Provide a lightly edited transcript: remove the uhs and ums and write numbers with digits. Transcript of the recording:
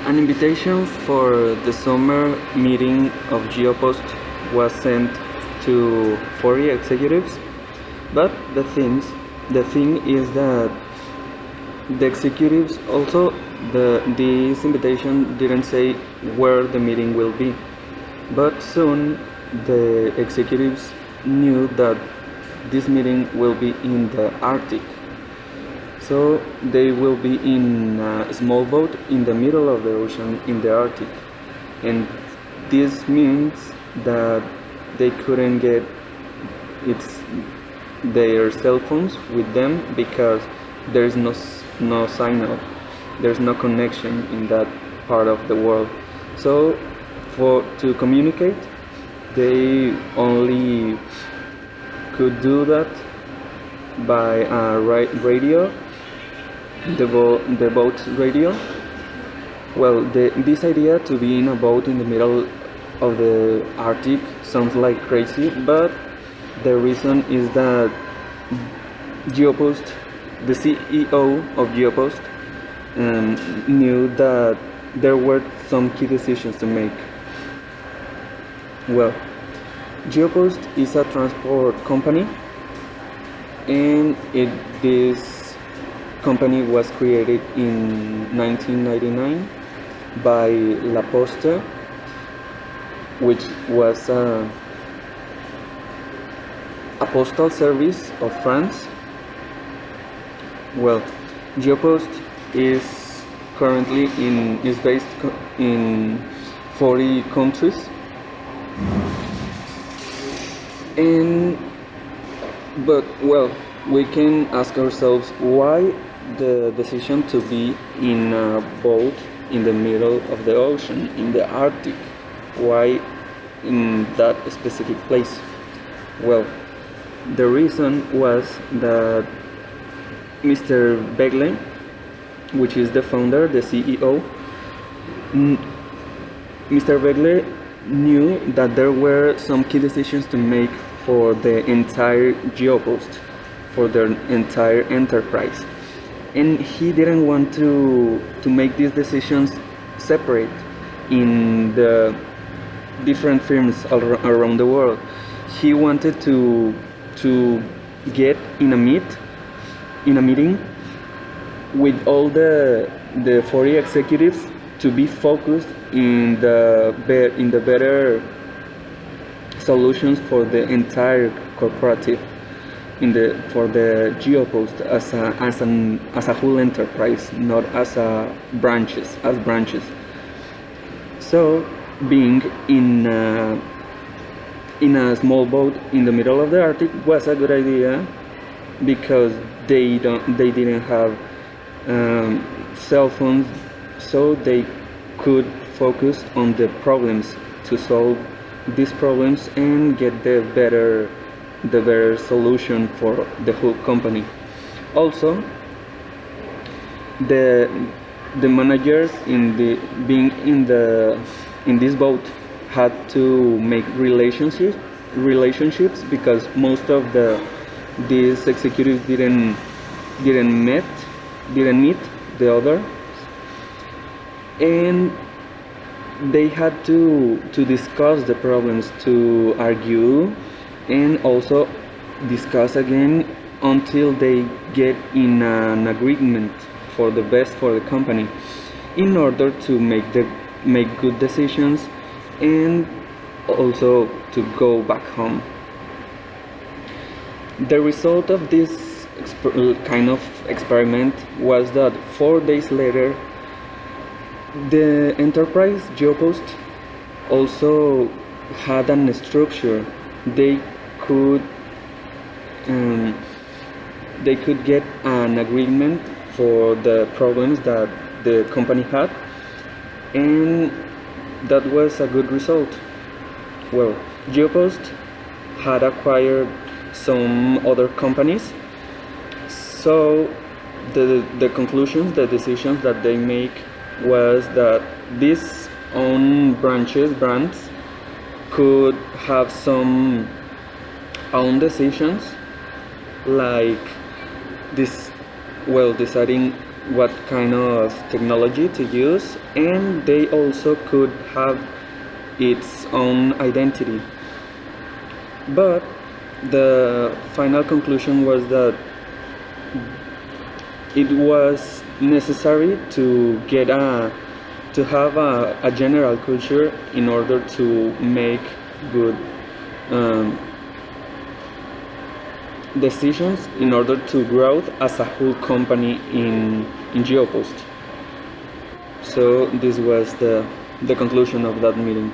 An invitation for the summer meeting of GeoPost was sent to 40 executives, but the thing is that the executives also this invitation didn't say where the meeting will be, but soon the executives knew that this meeting will be in the Arctic. So they will be in a small boat in the middle of the ocean in the Arctic. And this means that they couldn't get their cell phones with them because there's no signal, there's no connection in that part of the world. So to communicate, they only could do that by a radio, the boat's radio. Well, this idea to be in a boat in the middle of the Arctic sounds like crazy, but the reason is that GeoPost, the CEO of GeoPost, knew that there were some key decisions to make. Well, GeoPost is a transport company, and this company was created in 1999 by La Poste, which was a postal service of France. Well, GeoPost is currently is based in 40 countries, but well, we can ask ourselves why the decision to be in a boat in the middle of the ocean in the Arctic. Why in that specific place? Well, the reason was that Mr. Begley, which is the founder, the CEO, Mr. Begley knew that there were some key decisions to make for the entire GeoPost, for their entire enterprise. And he didn't want to make these decisions separate in the different firms around the world. He wanted to get in a meeting with all the 40 executives to be focused in the better solutions for the entire corporative, for the GeoPost as a whole enterprise, not as branches. So being in a small boat in the middle of the Arctic was a good idea because they didn't have cell phones, so they could focus on the problems, to solve these problems and get the better solution for the whole company. Also, the managers being in this boat had to make relationships because most of these executives didn't meet the others, and they had to discuss the problems, to argue, and also discuss again until they get in an agreement for the best for the company, in order to make good decisions and also to go back home. The result of this kind of experiment was that 4 days later, the enterprise GeoPost also had a structure. They could get an agreement for the problems that the company had, and that was a good result. Well, GeoPost had acquired some other companies, so the conclusions, the decisions that they make was that these own brands could have some own decisions, like deciding what kind of technology to use, and they also could have its own identity. But the final conclusion was that it was necessary to get to have a general culture in order to make good um, decisions, in order to grow as a whole company in GeoPost. So this was the conclusion of that meeting.